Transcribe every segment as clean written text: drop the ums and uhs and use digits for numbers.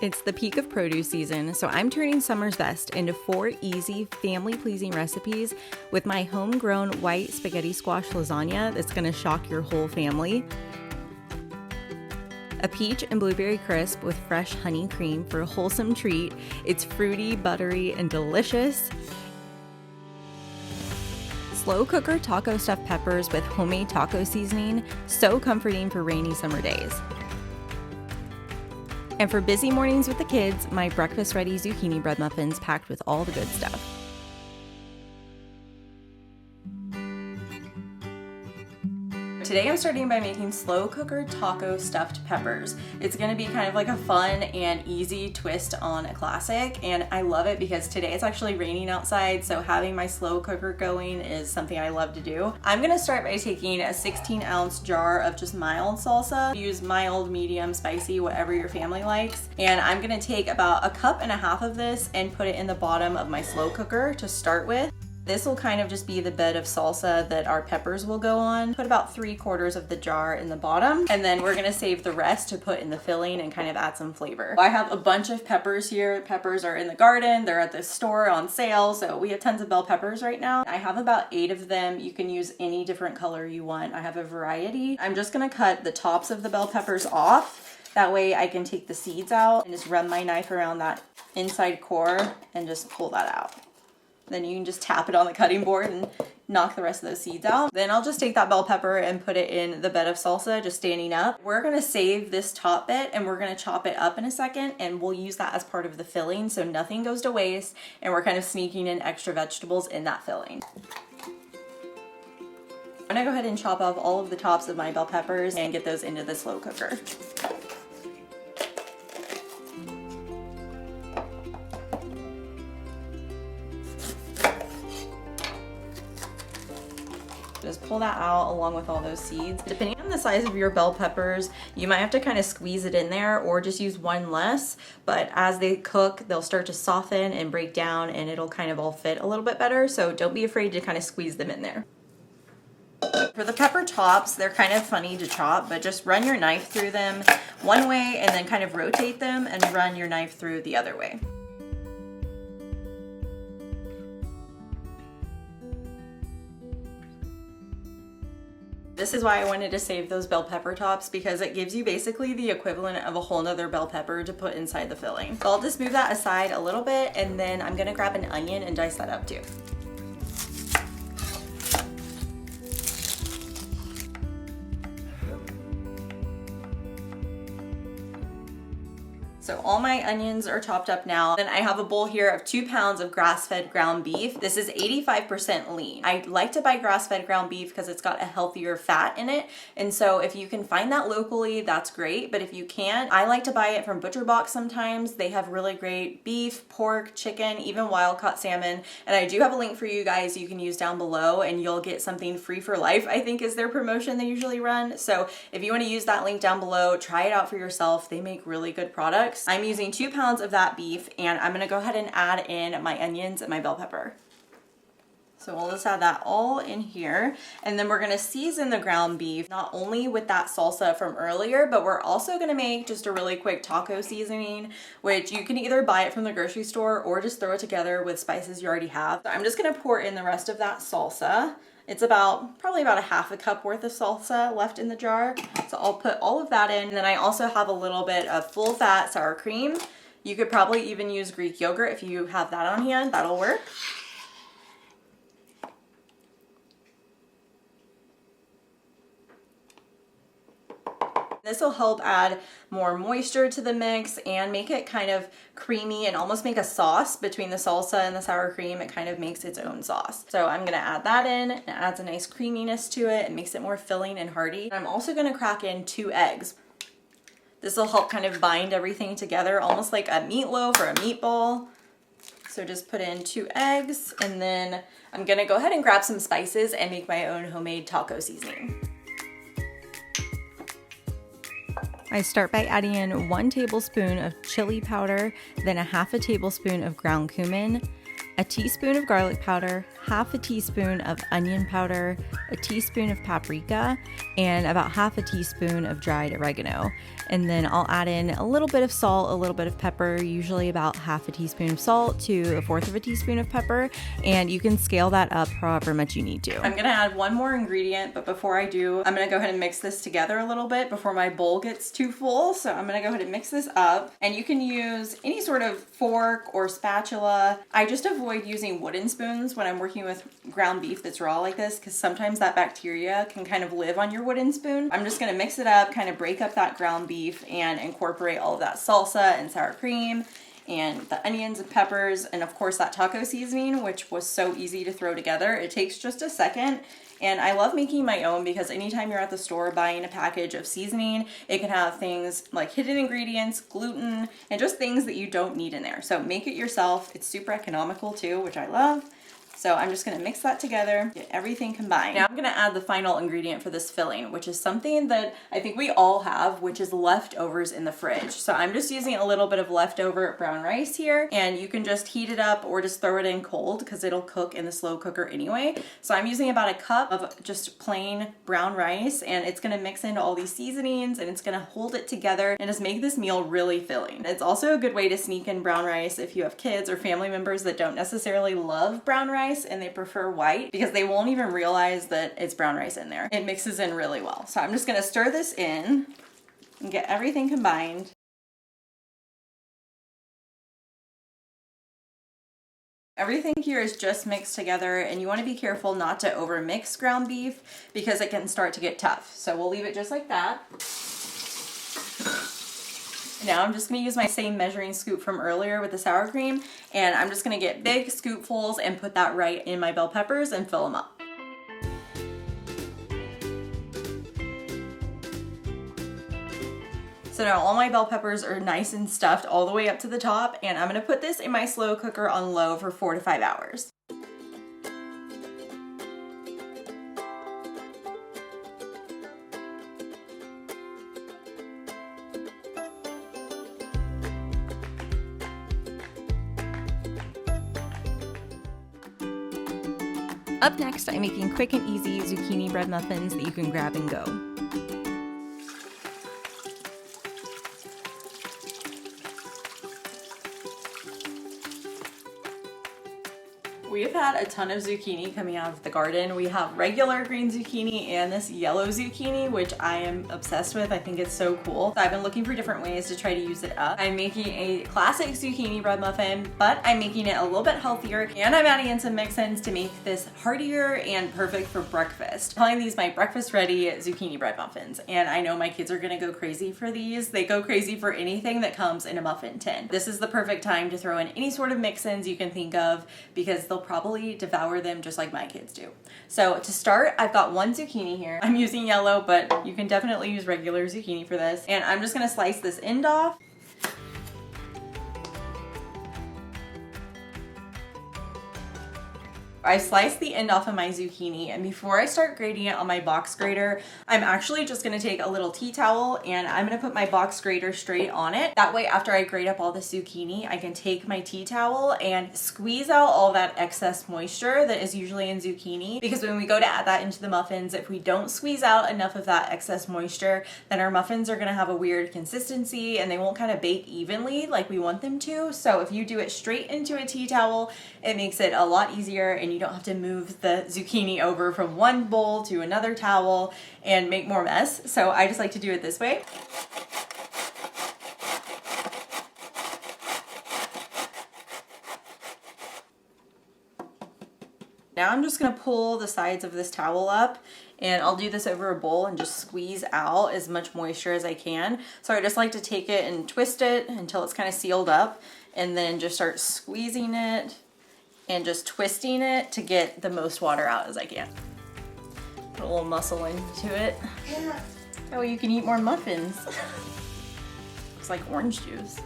It's the peak of produce season, so I'm turning summer's best into 4 easy, family-pleasing recipes with my homegrown white spaghetti squash lasagna that's gonna shock your whole family. A peach and blueberry crisp with fresh honey cream for a wholesome treat. It's fruity, buttery, and delicious. Slow cooker taco stuffed peppers with homemade taco seasoning, so comforting for rainy summer days. And for busy mornings with the kids, my breakfast-ready zucchini bread muffins packed with all the good stuff. Today I'm starting by making slow cooker taco stuffed peppers. It's gonna be kind of like a fun and easy twist on a classic, and I love it because today it's actually raining outside, so having my slow cooker going is something I love to do. I'm gonna start by taking a 16-ounce jar of just mild salsa. Use mild, medium, spicy, whatever your family likes. And I'm gonna take about 1.5 cups of this and put it in the bottom of my slow cooker to start with. This will kind of just be the bed of salsa that our peppers will go on. Put about 3/4 of the jar in the bottom, and then we're gonna save the rest to put in the filling and kind of add some flavor. I have a bunch of peppers here. Peppers are in the garden, they're at the store on sale, so we have tons of bell peppers right now. I have about 8 of them. You can use any different color you want. I have a variety. I'm just gonna cut the tops of the bell peppers off. That way I can take the seeds out and just run my knife around that inside core and just pull that out. Then you can just tap it on the cutting board and knock the rest of those seeds out. Then I'll just take that bell pepper and put it in the bed of salsa, just standing up. We're gonna save this top bit and we're gonna chop it up in a second, and we'll use that as part of the filling so nothing goes to waste, and we're kind of sneaking in extra vegetables in that filling. I'm gonna go ahead and chop off all of the tops of my bell peppers and get those into the slow cooker. Just pull that out along with all those seeds. Depending on the size of your bell peppers, you might have to kind of squeeze it in there or just use one less, but as they cook, they'll start to soften and break down and it'll kind of all fit a little bit better, so don't be afraid to kind of squeeze them in there. For the pepper tops, they're kind of funny to chop, but just run your knife through them one way and then kind of rotate them and run your knife through the other way. This is why I wanted to save those bell pepper tops, because it gives you basically the equivalent of a whole nother bell pepper to put inside the filling. So I'll just move that aside a little bit, and then I'm gonna grab an onion and dice that up too. So all my onions are chopped up now. Then I have a bowl here of 2 pounds of grass-fed ground beef. This is 85% lean. I like to buy grass-fed ground beef because it's got a healthier fat in it. And so if you can find that locally, that's great. But if you can't, I like to buy it from ButcherBox sometimes. They have really great beef, pork, chicken, even wild-caught salmon. And I do have a link for you guys you can use down below, and you'll get something free for life, I think is their promotion they usually run. So if you want to use that link down below, try it out for yourself. They make really good products. I'm using 2 pounds of that beef, and I'm gonna go ahead and add in my onions and my bell pepper. So we'll just add that all in here, and then we're gonna season the ground beef not only with that salsa from earlier, but we're also gonna make just a really quick taco seasoning, which you can either buy it from the grocery store or just throw it together with spices you already have. So I'm just gonna pour in the rest of that salsa. It's probably about 1/2 cup worth of salsa left in the jar. So I'll put all of that in. And then I also have a little bit of full fat sour cream. You could probably even use Greek yogurt if you have that on hand, that'll work. This will help add more moisture to the mix and make it kind of creamy and almost make a sauce between the salsa and the sour cream. It kind of makes its own sauce. So I'm gonna add that in. It adds a nice creaminess to it and makes it more filling and hearty. I'm also gonna crack in 2 eggs. This will help kind of bind everything together, almost like a meatloaf or a meatball. So just put in 2 eggs, and then I'm gonna go ahead and grab some spices and make my own homemade taco seasoning. I start by adding in 1 tablespoon of chili powder, then 1/2 tablespoon of ground cumin, a teaspoon of garlic powder, half a teaspoon of onion powder, a teaspoon of paprika, and about half a teaspoon of dried oregano. And then I'll add in a little bit of salt, a little bit of pepper, usually about half a teaspoon of salt to a fourth of a teaspoon of pepper, and you can scale that up however much you need to. I'm gonna add one more ingredient, but before I do, I'm gonna go ahead and mix this together a little bit before my bowl gets too full. So I'm gonna go ahead and mix this up, and you can use any sort of fork or spatula. I just avoid using wooden spoons when I'm working with ground beef that's raw like this, because sometimes that bacteria can kind of live on your wooden spoon. I'm just gonna mix it up, kind of break up that ground beef and incorporate all of that salsa and sour cream and the onions and peppers, and of course that taco seasoning, which was so easy to throw together. It takes just a second. And I love making my own because anytime you're at the store buying a package of seasoning, it can have things like hidden ingredients, gluten, and just things that you don't need in there. So make it yourself. It's super economical too, which I love. So I'm just gonna mix that together, get everything combined. Now I'm gonna add the final ingredient for this filling, which is something that I think we all have, which is leftovers in the fridge. So I'm just using a little bit of leftover brown rice here, and you can just heat it up or just throw it in cold because it'll cook in the slow cooker anyway. So I'm using about a cup of just plain brown rice, and it's gonna mix into all these seasonings, and it's gonna hold it together and just make this meal really filling. It's also a good way to sneak in brown rice if you have kids or family members that don't necessarily love brown rice and they prefer white, because they won't even realize that it's brown rice in there. It mixes in really well. So I'm just gonna stir this in and get everything combined. Everything here is just mixed together, and you want to be careful not to over mix ground beef because it can start to get tough. So we'll leave it just like that. Now I'm just going to use my same measuring scoop from earlier with the sour cream, and I'm just going to get big scoopfuls and put that right in my bell peppers and fill them up. So now all my bell peppers are nice and stuffed all the way up to the top, and I'm going to put this in my slow cooker on low for 4 to 5 hours. Up next, I'm making quick and easy zucchini bread muffins that you can grab and go. We have had a ton of zucchini coming out of the garden. We have regular green zucchini and this yellow zucchini, which I am obsessed with. I think it's so cool. So I've been looking for different ways to try to use it up. I'm making a classic zucchini bread muffin, but I'm making it a little bit healthier, and I'm adding in some mix-ins to make this heartier and perfect for breakfast. I'm calling these my breakfast ready zucchini bread muffins, and I know my kids are gonna go crazy for these. They go crazy for anything that comes in a muffin tin. This is the perfect time to throw in any sort of mix-ins you can think of, because they'll probably devour them just like my kids do. So to start, I've got 1 zucchini here. I'm using yellow, but you can definitely use regular zucchini for this. And I'm just gonna slice this end off. I sliced the end off of my zucchini, and before I start grating it on my box grater, I'm actually just gonna take a little tea towel and I'm gonna put my box grater straight on it. That way, after I grate up all the zucchini, I can take my tea towel and squeeze out all that excess moisture that is usually in zucchini. Because when we go to add that into the muffins, if we don't squeeze out enough of that excess moisture, then our muffins are gonna have a weird consistency and they won't kind of bake evenly like we want them to. So if you do it straight into a tea towel, it makes it a lot easier, and you don't have to move the zucchini over from one bowl to another towel and make more mess. So I just like to do it this way. Now I'm just gonna pull the sides of this towel up, and I'll do this over a bowl and just squeeze out as much moisture as I can. So I just like to take it and twist it until it's kind of sealed up, and then just start squeezing it and just twisting it to get the most water out as I can. Put a little muscle into it. That way you can eat more muffins. It's like orange juice.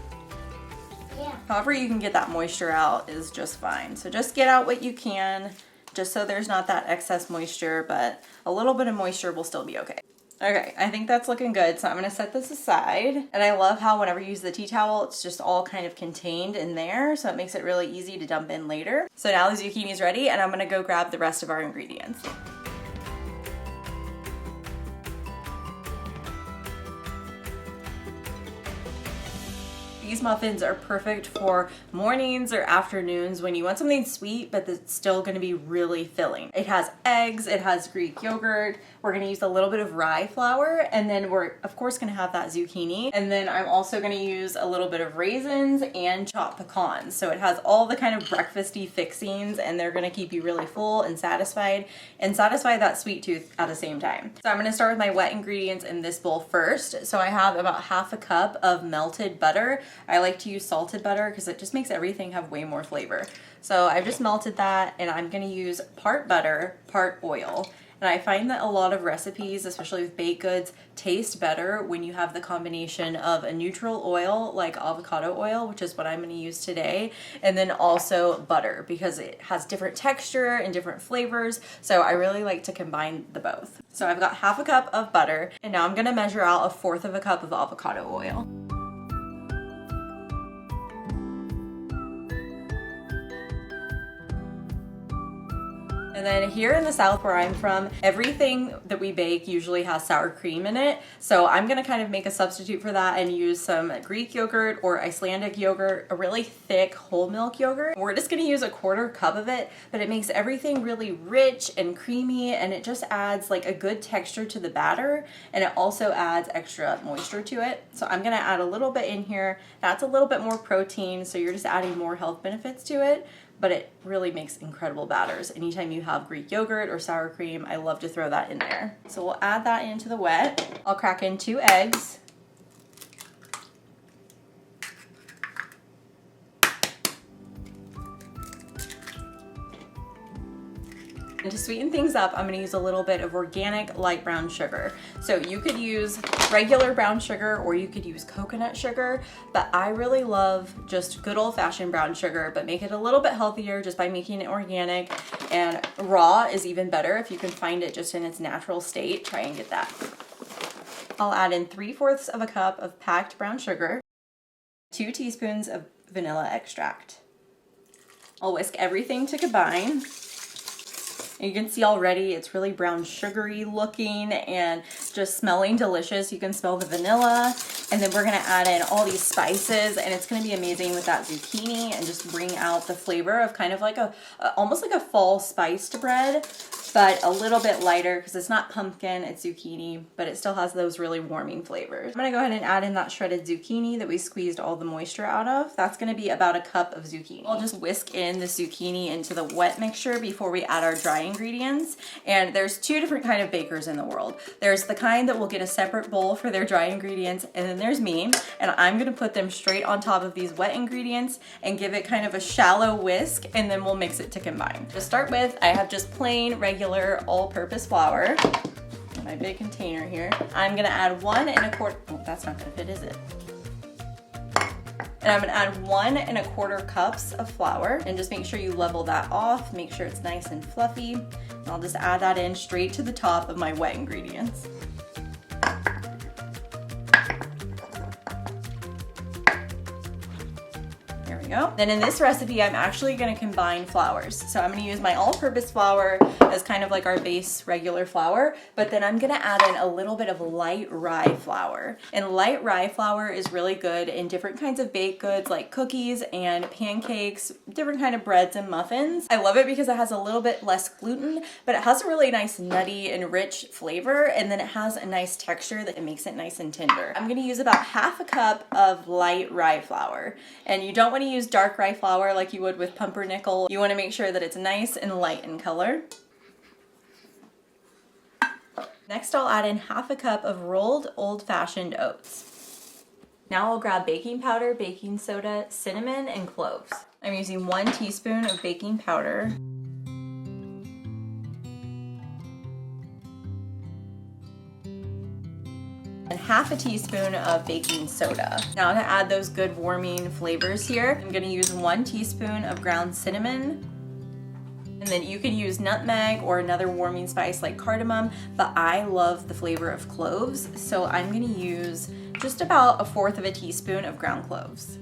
Yeah. However you can get that moisture out is just fine. So just get out what you can, just so there's not that excess moisture, but a little bit of moisture will still be okay. Okay, I think that's looking good, so I'm gonna set this aside. And I love how whenever you use the tea towel, it's just all kind of contained in there, so it makes it really easy to dump in later. So now the zucchini is ready, and I'm gonna go grab the rest of our ingredients. These muffins are perfect for mornings or afternoons when you want something sweet, but it's still gonna be really filling. It has eggs, it has Greek yogurt. We're gonna use a little bit of rye flour, and then we're of course gonna have that zucchini. And then I'm also gonna use a little bit of raisins and chopped pecans. So it has all the kind of breakfasty fixings, and they're gonna keep you really full and satisfied that sweet tooth at the same time. So I'm gonna start with my wet ingredients in this bowl first. So I have about half a cup of melted butter. I like to use salted butter because it just makes everything have way more flavor. So I've just melted that, and I'm gonna use part butter, part oil. And I find that a lot of recipes, especially with baked goods, taste better when you have the combination of a neutral oil like avocado oil, which is what I'm going to use today, and then also butter because it has different texture and different flavors. So I really like to combine the both. So I've got half a cup of butter, and now I'm going to measure out 1/4 of a cup of avocado oil. And then here in the South where I'm from, everything that we bake usually has sour cream in it. So I'm gonna kind of make a substitute for that and use some Greek yogurt or Icelandic yogurt, a really thick whole milk yogurt. We're just gonna use 1/4 cup of it, but it makes everything really rich and creamy, and it just adds like a good texture to the batter, and it also adds extra moisture to it. So I'm gonna add a little bit in here. That's a little bit more protein, so you're just adding more health benefits to it. But it really makes incredible batters. Anytime you have Greek yogurt or sour cream, I love to throw that in there. So we'll add that into the wet. I'll crack in 2 eggs. And to sweeten things up, I'm gonna use a little bit of organic light brown sugar. So you could use regular brown sugar or you could use coconut sugar, but I really love just good old-fashioned brown sugar, but make it a little bit healthier just by making it organic. And raw is even better if you can find it just in its natural state. Try and get that. I'll add in 3/4 of a cup of packed brown sugar, 2 teaspoons of vanilla extract. I'll whisk everything to combine. And you can see already it's really brown sugary looking and just smelling delicious. You can smell the vanilla, and then we're gonna add in all these spices, and it's gonna be amazing with that zucchini and just bring out the flavor of kind of like almost like a fall spiced bread, but a little bit lighter because it's not pumpkin, it's zucchini, but it still has those really warming flavors. I'm gonna go ahead and add in that shredded zucchini that we squeezed all the moisture out of. That's gonna be about 1 cup of zucchini. I'll just whisk in the zucchini into the wet mixture before we add our dry ingredients. And there's 2 different kind of bakers in the world. There's the kind that will get a separate bowl for their dry ingredients, and then there's me, and I'm gonna put them straight on top of these wet ingredients and give it kind of a shallow whisk, and then we'll mix it to combine. To start with, I have just plain, regular, all-purpose flour. My big container here. I'm gonna add 1 1/4, oh, that's not gonna fit, is it? And I'm gonna add 1 1/4 cups of flour, and just make sure you level that off, make sure it's nice and fluffy. And I'll just add that in straight to the top of my wet ingredients. There we go. Then in this recipe, I'm actually gonna combine flours. So I'm gonna use my all-purpose flour as kind of like our base regular flour, but then I'm gonna add in a little bit of light rye flour. And light rye flour is really good in different kinds of baked goods like cookies and pancakes, different kind of breads and muffins. I love it because it has a little bit less gluten, but it has a really nice nutty and rich flavor, and then it has a nice texture that makes it nice and tender. I'm gonna use about half a cup of light rye flour, and you don't want to use dark rye flour like you would with pumpernickel. You want to make sure that it's nice and light in color. Next, I'll add in half a cup of rolled old-fashioned oats. Now I'll grab baking powder, baking soda, cinnamon, and cloves. I'm using 1 teaspoon of baking powder. And half a teaspoon of baking soda. Now to add those good warming flavors here, I'm gonna use 1 teaspoon of ground cinnamon. And And then you could use nutmeg or another warming spice like cardamom, but I love the flavor of cloves, so I'm gonna use just about 1/4 teaspoon of ground cloves.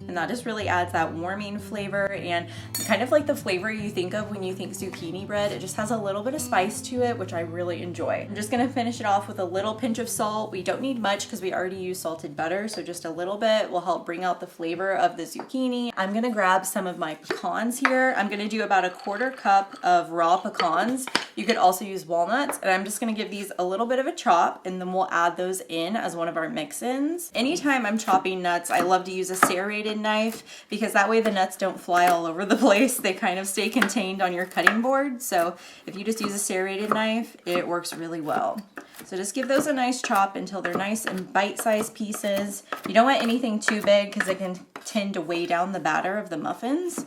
And that just really adds that warming flavor and kind of like the flavor you think of when you think zucchini bread. It just has a little bit of spice to it, which I really enjoy. I'm just gonna finish it off with a little pinch of salt. We don't need much because we already use salted butter, so just a little bit will help bring out the flavor of the zucchini. I'm gonna grab some of my pecans here. I'm gonna do about 1/4 cup of raw pecans. You could also use walnuts, and I'm just gonna give these a little bit of a chop, and then we'll add those in as one of our mix-ins. Anytime I'm chopping nuts, I love to use a serrated knife because that way the nuts don't fly all over the place. They kind of stay contained on your cutting board. So if you just use a serrated knife, it works really well. So just give those a nice chop until they're nice and bite-sized pieces. You don't want anything too big because it can tend to weigh down the batter of the muffins.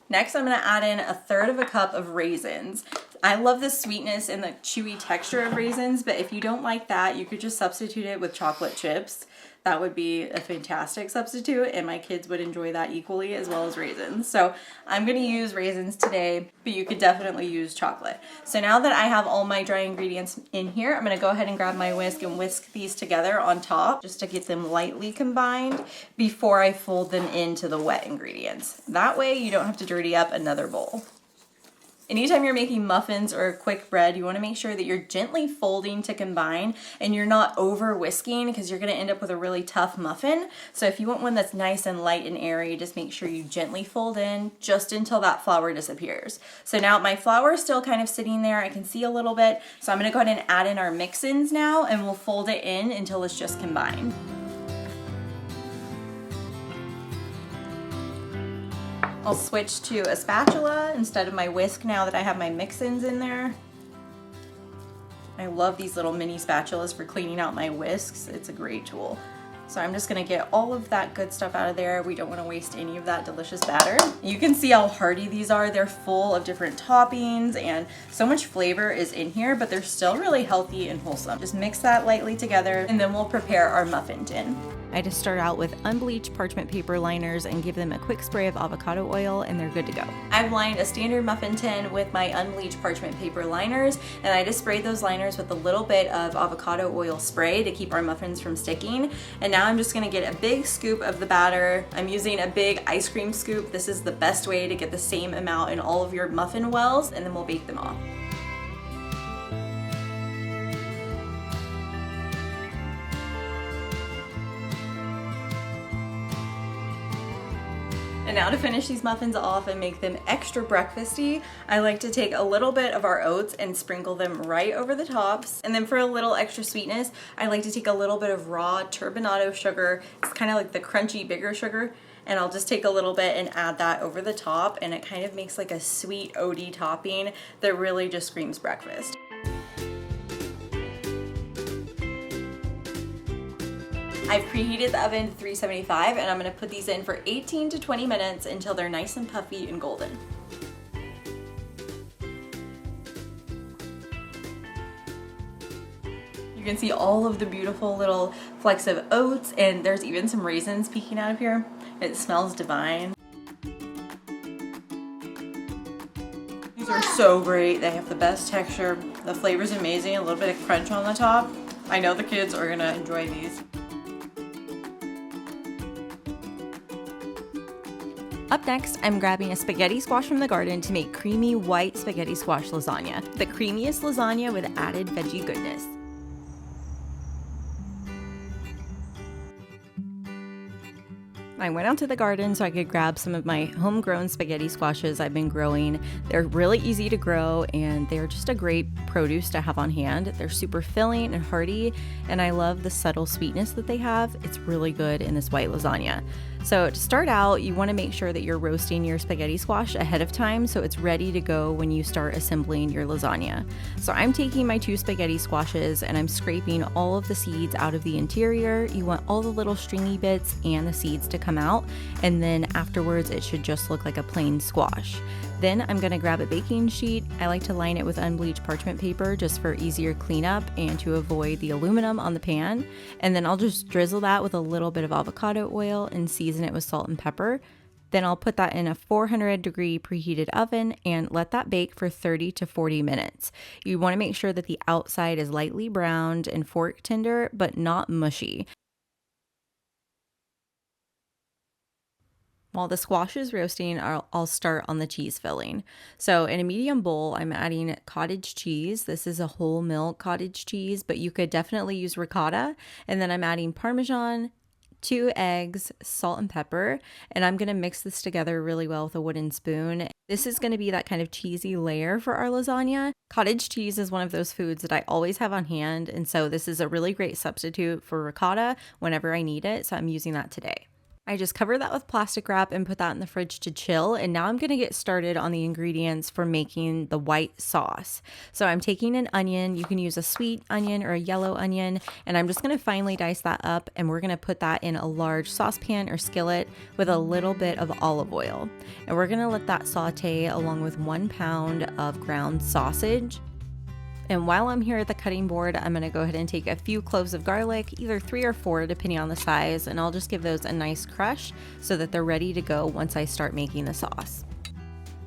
Next, I'm gonna add in 1/3 cup of raisins. I love the sweetness and the chewy texture of raisins, but if you don't like that, you could just substitute it with chocolate chips. That would be a fantastic substitute, and my kids would enjoy that equally as well as raisins. So I'm gonna use raisins today, but you could definitely use chocolate. So now that I have all my dry ingredients in here, I'm gonna go ahead and grab my whisk and whisk these together on top just to get them lightly combined before I fold them into the wet ingredients. That way you don't have to dirty up another bowl. Anytime you're making muffins or quick bread, you want to make sure that you're gently folding to combine and you're not over whisking because you're going to end up with a really tough muffin. So if you want one that's nice and light and airy, just make sure you gently fold in just until that flour disappears. So now my flour is still kind of sitting there. I can see a little bit. So I'm going to go ahead and add in our mix-ins now, and we'll fold it in until it's just combined. I'll switch to a spatula instead of my whisk now that I have my mix-ins in there. I love these little mini spatulas for cleaning out my whisks. It's a great tool. So I'm just gonna get all of that good stuff out of there. We don't wanna waste any of that delicious batter. You can see how hearty these are. They're full of different toppings and so much flavor is in here, but they're still really healthy and wholesome. Just mix that lightly together and then we'll prepare our muffin tin. I just start out with unbleached parchment paper liners and give them a quick spray of avocado oil and they're good to go. I've lined a standard muffin tin with my unbleached parchment paper liners, and I just sprayed those liners with a little bit of avocado oil spray to keep our muffins from sticking. And now I'm just gonna get a big scoop of the batter. I'm using a big ice cream scoop. This is the best way to get the same amount in all of your muffin wells, and then we'll bake them off. And now to finish these muffins off and make them extra breakfasty, I like to take a little bit of our oats and sprinkle them right over the tops. And then for a little extra sweetness, I like to take a little bit of raw turbinado sugar. It's kind of like the crunchy, bigger sugar. And I'll just take a little bit and add that over the top, and it kind of makes like a sweet oaty topping that really just screams breakfast. I've preheated the oven to 375, and I'm gonna put these in for 18 to 20 minutes until they're nice and puffy and golden. You can see all of the beautiful little flecks of oats, and there's even some raisins peeking out of here. It smells divine. These are so great. They have the best texture. The flavor's amazing, a little bit of crunch on the top. I know the kids are gonna enjoy these. Up next, I'm grabbing a spaghetti squash from the garden to make creamy white spaghetti squash lasagna. The creamiest lasagna with added veggie goodness. I went out to the garden so I could grab some of my homegrown spaghetti squashes I've been growing. They're really easy to grow and they're just a great produce to have on hand. They're super filling and hearty, and I love the subtle sweetness that they have. It's really good in this white lasagna. So to start out, you want to make sure that you're roasting your spaghetti squash ahead of time so it's ready to go when you start assembling your lasagna. So I'm taking my 2 spaghetti squashes and I'm scraping all of the seeds out of the interior. You want all the little stringy bits and the seeds to come out, and then afterwards it should just look like a plain squash. Then I'm going to grab a baking sheet. I like to line it with unbleached parchment paper just for easier cleanup and to avoid the aluminum on the pan. And then I'll just drizzle that with a little bit of avocado oil and season it with salt and pepper. Then I'll put that in a 400-degree preheated oven and let that bake for 30 to 40 minutes. You want to make sure that the outside is lightly browned and fork tender, but not mushy. While the squash is roasting, I'll start on the cheese filling. So in a medium bowl, I'm adding cottage cheese. This is a whole milk cottage cheese, but you could definitely use ricotta. And then I'm adding Parmesan, 2 eggs, salt and pepper, and I'm going to mix this together really well with a wooden spoon. This is going to be that kind of cheesy layer for our lasagna. Cottage cheese is one of those foods that I always have on hand, and so this is a really great substitute for ricotta whenever I need it, so I'm using that today. I just covered that with plastic wrap and put that in the fridge to chill. And now I'm going to get started on the ingredients for making the white sauce. So I'm taking an onion. You can use a sweet onion or a yellow onion. And I'm just going to finely dice that up. And we're going to put that in a large saucepan or skillet with a little bit of olive oil. And we're going to let that saute along with 1 pound of ground sausage. And while I'm here at the cutting board, I'm going to go ahead and take a few cloves of garlic, either 3 or 4 depending on the size, and I'll just give those a nice crush so that they're ready to go once I start making the sauce.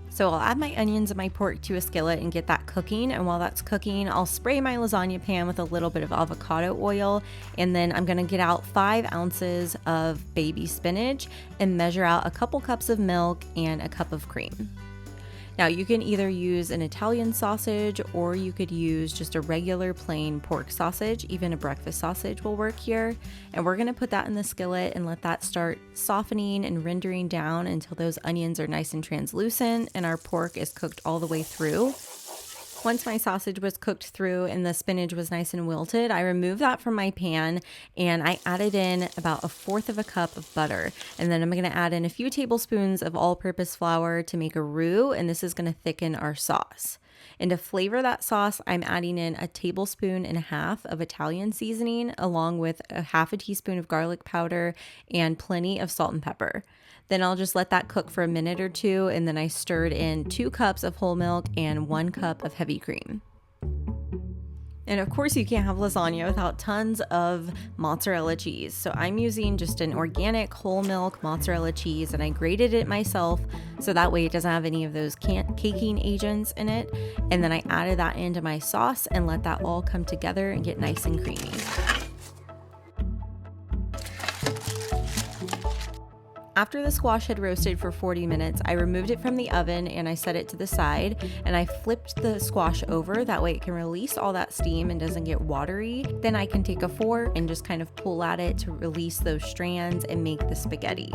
So I'll add my onions and my pork to a skillet and get that cooking, and while that's cooking, I'll spray my lasagna pan with a little bit of avocado oil, and then I'm going to get out 5 ounces of baby spinach and measure out a couple cups of milk and a cup of cream. Now you can either use an Italian sausage or you could use just a regular plain pork sausage. Even a breakfast sausage will work here. And we're going to put that in the skillet and let that start softening and rendering down until those onions are nice and translucent and our pork is cooked all the way through. Once my sausage was cooked through and the spinach was nice and wilted, I removed that from my pan and I added in about 1/4 cup of butter. And then I'm going to add in a few tablespoons of all-purpose flour to make a roux, and this is going to thicken our sauce. And to flavor that sauce, I'm adding in 1.5 tablespoons of Italian seasoning along with a 1/2 teaspoon of garlic powder and plenty of salt and pepper. Then I'll just let that cook for a minute or two, and then I stirred in 2 cups of whole milk and 1 cup of heavy cream. And of course you can't have lasagna without tons of mozzarella cheese. So I'm using just an organic whole milk mozzarella cheese, and I grated it myself so that way it doesn't have any of those caking agents in it. And then I added that into my sauce and let that all come together and get nice and creamy. After the squash had roasted for 40 minutes, I removed it from the oven and I set it to the side, and I flipped the squash over. That way it can release all that steam and doesn't get watery. Then I can take a fork and just kind of pull at it to release those strands and make the spaghetti.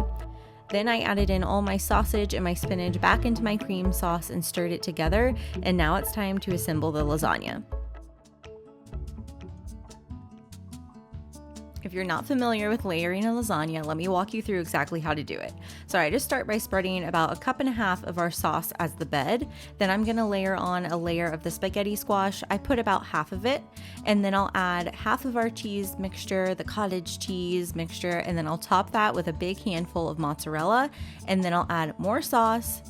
Then I added in all my sausage and my spinach back into my cream sauce and stirred it together. And now it's time to assemble the lasagna. If you're not familiar with layering a lasagna, let me walk you through exactly how to do it. So I just start by spreading about 1.5 cups of our sauce as the bed. Then I'm going to layer on a layer of the spaghetti squash. I put about half of it, and then I'll add half of our cheese mixture, the cottage cheese mixture, and then I'll top that with a big handful of mozzarella, and then I'll add more sauce,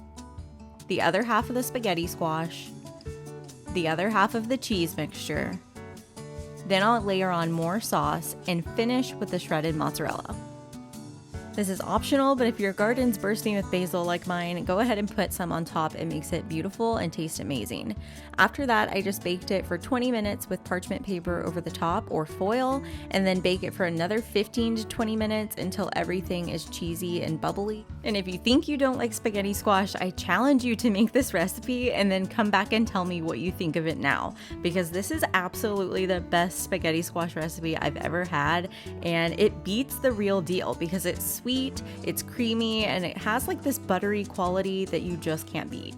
the other half of the spaghetti squash, the other half of the cheese mixture. Then I'll layer on more sauce and finish with the shredded mozzarella. This is optional, but if your garden's bursting with basil like mine, go ahead and put some on top. It makes it beautiful and taste amazing. After that, I just baked it for 20 minutes with parchment paper over the top or foil, and then bake it for another 15 to 20 minutes until everything is cheesy and bubbly. And if you think you don't like spaghetti squash, I challenge you to make this recipe and then come back and tell me what you think of it now, because this is absolutely the best spaghetti squash recipe I've ever had, and it beats the real deal because it's sweet, it's creamy, and it has like this buttery quality that you just can't beat.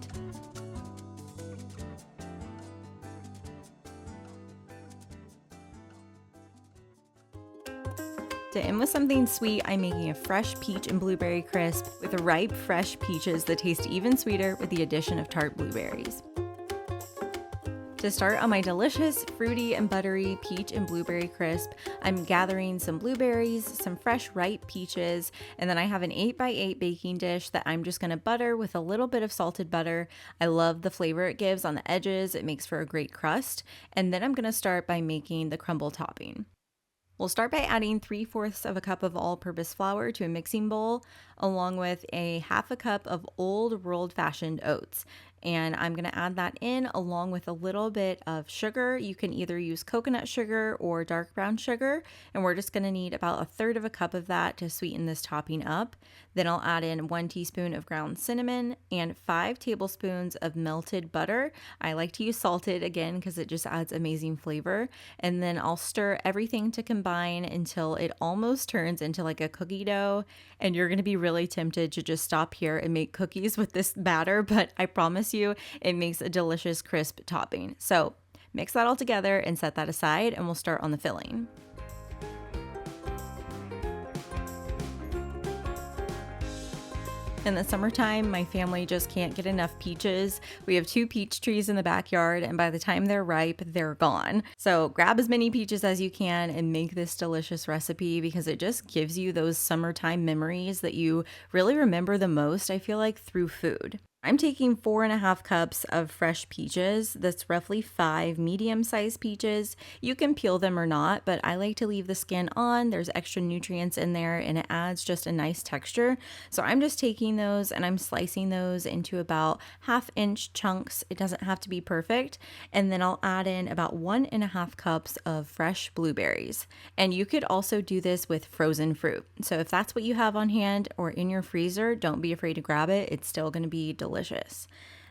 To end with something sweet, I'm making a fresh peach and blueberry crisp with ripe, fresh peaches that taste even sweeter with the addition of tart blueberries. To start on my delicious, fruity and buttery peach and blueberry crisp, I'm gathering some blueberries, some fresh ripe peaches, and then I have an 8x8 baking dish that I'm just going to butter with a little bit of salted butter. I love the flavor it gives on the edges. It makes for a great crust. And then I'm going to start by making the crumble topping. We'll start by adding 3/4 of a cup of all-purpose flour to a mixing bowl, along with a half a cup of old old-fashioned oats. And I'm going to add that in along with a little bit of sugar. You can either use coconut sugar or dark brown sugar. And we're just going to need about 1/3 of a cup of that to sweeten this topping up. Then I'll add in 1 teaspoon of ground cinnamon and 5 tablespoons of melted butter. I like to use salted again because it just adds amazing flavor. And then I'll stir everything to combine until it almost turns into like a cookie dough. And you're going to be really tempted to just stop here and make cookies with this batter, but I promise you it makes a delicious crisp topping. So mix that all together and set that aside, and we'll start on the filling. In the summertime, my family just can't get enough peaches. We have 2 peach trees in the backyard, and by the time they're ripe, they're gone. So grab as many peaches as you can and make this delicious recipe because it just gives you those summertime memories that you really remember the most, I feel like, through food. I'm taking 4.5 cups of fresh peaches. That's roughly 5 medium-sized peaches. You can peel them or not, but I like to leave the skin on. There's extra nutrients in there and it adds just a nice texture. So I'm just taking those and I'm slicing those into about 1/2-inch chunks. It doesn't have to be perfect. And then I'll add in about 1.5 cups of fresh blueberries. And you could also do this with frozen fruit. So if that's what you have on hand or in your freezer, don't be afraid to grab it. It's still going to be delicious.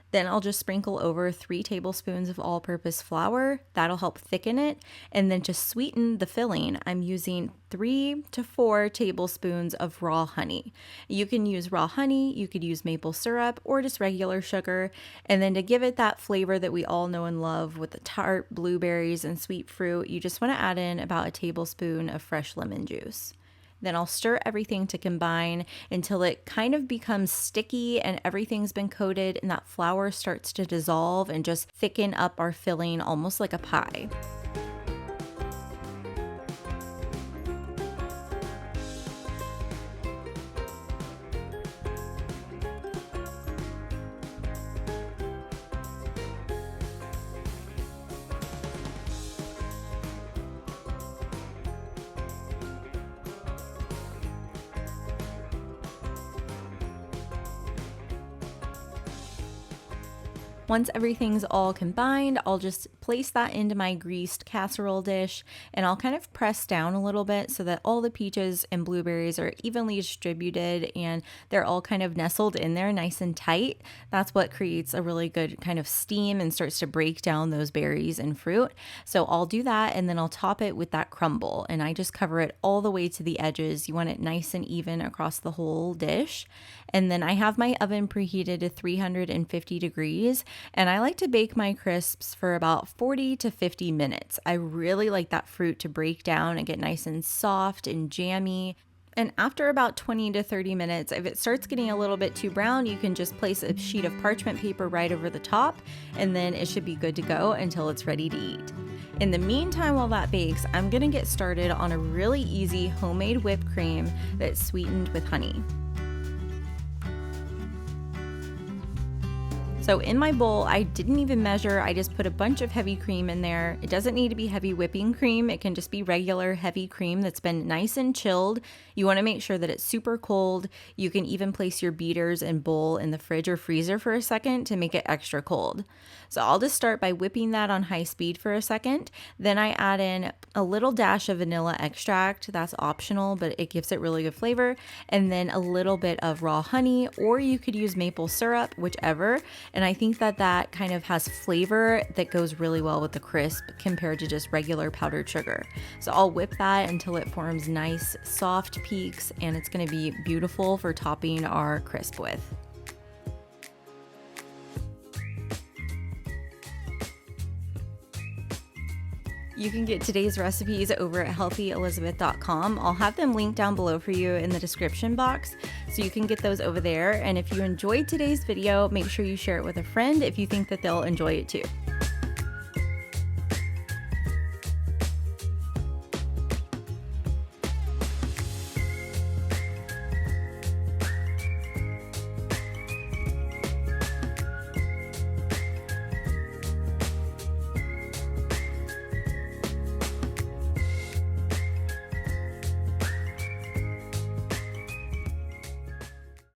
Then I'll just sprinkle over 3 tablespoons of all-purpose flour. That'll help thicken it. And then to sweeten the filling, I'm using 3 to 4 tablespoons of raw honey. You can use raw honey, you could use maple syrup, or just regular sugar. And then to give it that flavor that we all know and love with the tart blueberries and sweet fruit, you just want to add in about a tablespoon of fresh lemon juice. Then I'll stir everything to combine until it kind of becomes sticky and everything's been coated and that flour starts to dissolve and just thicken up our filling almost like a pie. Once everything's all combined, I'll just place that into my greased casserole dish and I'll kind of press down a little bit so that all the peaches and blueberries are evenly distributed and they're all kind of nestled in there nice and tight. That's what creates a really good kind of steam and starts to break down those berries and fruit. So I'll do that and then I'll top it with that crumble and I just cover it all the way to the edges. You want it nice and even across the whole dish. And then I have my oven preheated to 350 degrees. And I like to bake my crisps for about 40 to 50 minutes. I really like that fruit to break down and get nice and soft and jammy. And after about 20 to 30 minutes, if it starts getting a little bit too brown, you can just place a sheet of parchment paper right over the top, and then it should be good to go until it's ready to eat. In the meantime, while that bakes, I'm gonna get started on a really easy homemade whipped cream that's sweetened with honey. So in my bowl, I didn't even measure, I just put a bunch of heavy cream in there. It doesn't need to be heavy whipping cream, it can just be regular heavy cream that's been nice and chilled. You wanna make sure that it's super cold. You can even place your beaters and bowl in the fridge or freezer for a second to make it extra cold. So I'll just start by whipping that on high speed for a second. Then I add in a little dash of vanilla extract. That's optional, but it gives it really good flavor. And then a little bit of raw honey, or you could use maple syrup, whichever. And I think that that kind of has flavor that goes really well with the crisp compared to just regular powdered sugar. So I'll whip that until it forms nice soft peaks, and it's gonna be beautiful for topping our crisp with. You can get today's recipes over at healthyelizabeth.com. I'll have them linked down below for you in the description box, so you can get those over there. And if you enjoyed today's video, make sure you share it with a friend if you think that they'll enjoy it too.